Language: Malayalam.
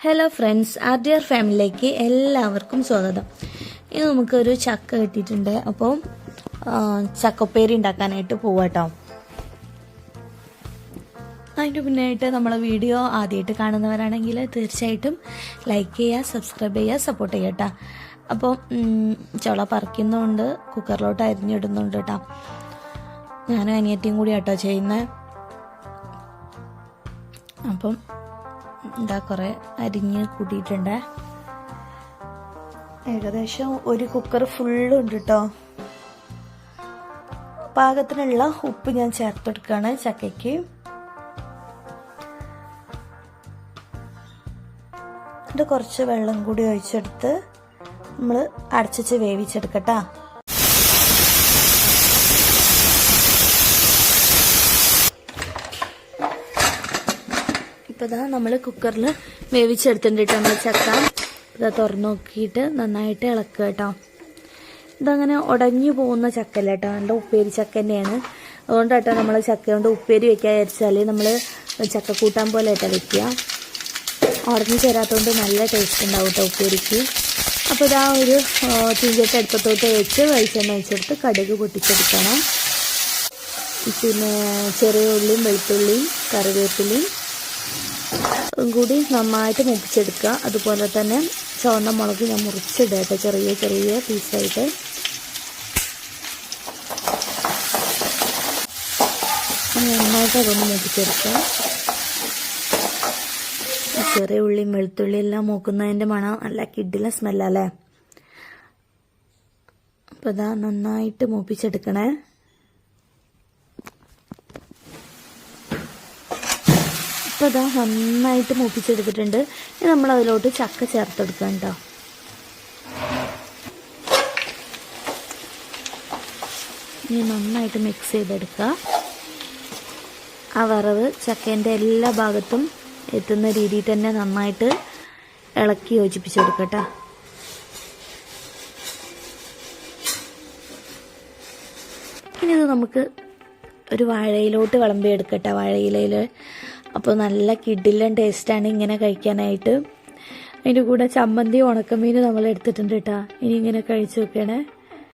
ഹലോ ഫ്രണ്ട്സ്, ആർഡിയർ ഫാമിലിയിലേക്ക് എല്ലാവർക്കും സ്വാഗതം. ഇന്ന് നമുക്കൊരു ചക്ക കിട്ടിയിട്ടുണ്ട്. അപ്പോൾ ചക്കപ്പേരി ഉണ്ടാക്കാനായിട്ട് പോവാട്ടോ. അതിൻ്റെ മുന്നായിട്ട് നമ്മളെ വീഡിയോ ആദ്യമായിട്ട് കാണുന്നവരാണെങ്കിൽ തീർച്ചയായിട്ടും ലൈക്ക് ചെയ്യുക, സബ്സ്ക്രൈബ് ചെയ്യുക, സപ്പോർട്ട് ചെയ്യുക കേട്ടോ. അപ്പോൾ ചുള പറിക്കുന്നതുകൊണ്ട് കുക്കറിലോട്ട് അരിഞ്ഞിടുന്നുണ്ട് കേട്ടോ. ഞാനും അനിയത്തിയും കൂടി കേട്ടോ ചെയ്യുന്നത്. അപ്പം എന്താ കുറേ അരിഞ്ഞ് കൂട്ടിയിട്ടുണ്ട്. ഏകദേശം ഒരു കുക്കർ ഫുള്ളുണ്ട് കേട്ടോ. പാകത്തിനുള്ള ഉപ്പ് ഞാൻ ചേർത്തെടുക്കുകയാണ് ചക്കയ്ക്ക്. എന്നിട്ട് കുറച്ച് വെള്ളം കൂടി ഒഴിച്ചെടുത്ത് നമ്മൾ അടച്ചു വേവിച്ചെടുക്കട്ടാ. ഇപ്പോൾ ഇതാ നമ്മൾ കുക്കറിൽ വേവിച്ചെടുത്തിട്ടുണ്ട് കേട്ടോ നമ്മൾ ചക്ക. ഇതാ തുറന്ന് നോക്കിയിട്ട് നന്നായിട്ട് ഇളക്കുക കേട്ടോ. ഇതങ്ങനെ ഉടഞ്ഞു പോകുന്ന ചക്കല്ല കേട്ടോ, നല്ല ഉപ്പേരി ചക്ക തന്നെയാണ്. അതുകൊണ്ടാട്ടോ നമ്മൾ ചക്ക കൊണ്ട് ഉപ്പേരി വെക്കാൻ വിചാരിച്ചാൽ നമ്മൾ ചക്ക കൂട്ടാൻ പോലെ ആയിട്ടാണ് വെക്കുക. ഉടഞ്ഞു ചേരാത്തതുകൊണ്ട് നല്ല ടേസ്റ്റ് ഉണ്ടാവും കേട്ടോ ഉപ്പേരിക്ക്. അപ്പോൾ ഇതാ ഒരു ചീഞ്ചട്ടി അടുപ്പത്തോട്ട് വെച്ച് വെളിച്ചെണ്ണ ഒഴിച്ചെടുത്ത് കടുക് പൊട്ടിച്ചെടുക്കണം. പിന്നെ ചെറിയ ഉള്ളിയും വെളുത്തുള്ളിയും കറിവേപ്പിലയും കൂടി നന്നായിട്ട് മുപ്പിച്ചെടുക്കുക. അതുപോലെ തന്നെ ചുവന്ന മുളക് ഞാൻ മുറിച്ചിടുക കേട്ടോ, ചെറിയ ചെറിയ പീസായിട്ട്. നന്നായിട്ട് അതൊന്ന് മുപ്പിച്ചെടുക്കുക. ചെറിയ ഉള്ളിയും വെളുത്തുള്ളിയും എല്ലാം മൂക്കുന്നതിൻ്റെ മണം നല്ല കിഡിലെ സ്മെല്ലല്ലേ. അപ്പോൾ ഇതാ നന്നായിട്ട് മൂപ്പിച്ചെടുക്കണേ. അപ്പോൾ ഇതാ നന്നായിട്ട് മൂപ്പിച്ചെടുത്തിട്ടുണ്ട്. ഇനി നമ്മൾ അതിലോട്ട് ചക്ക ചേർത്തെടുക്കാം കേട്ടോ. ഇനി നന്നായിട്ട് മിക്സ് ചെയ്തെടുക്കുക. ആ വറവ് ചക്കേൻ്റെ എല്ലാ ഭാഗത്തും എത്തുന്ന രീതിയിൽ തന്നെ നന്നായിട്ട് ഇളക്കി യോജിപ്പിച്ചെടുക്കട്ടെ. ഇനി ഇത് നമുക്ക് ഒരു വാഴയിലോട്ട് വിളമ്പിയെടുക്കട്ടെ, വാഴയിലയിൽ. അപ്പോൾ നല്ല കിഡിലും ടേസ്റ്റാണ് ഇങ്ങനെ കഴിക്കാനായിട്ട്. അതിൻ്റെ കൂടെ ചമ്മന്തി ഉണക്കമീൻ നമ്മൾ എടുത്തിട്ടുണ്ട് കേട്ടോ. ഇനി ഇങ്ങനെ കഴിച്ച് നോക്കണേ.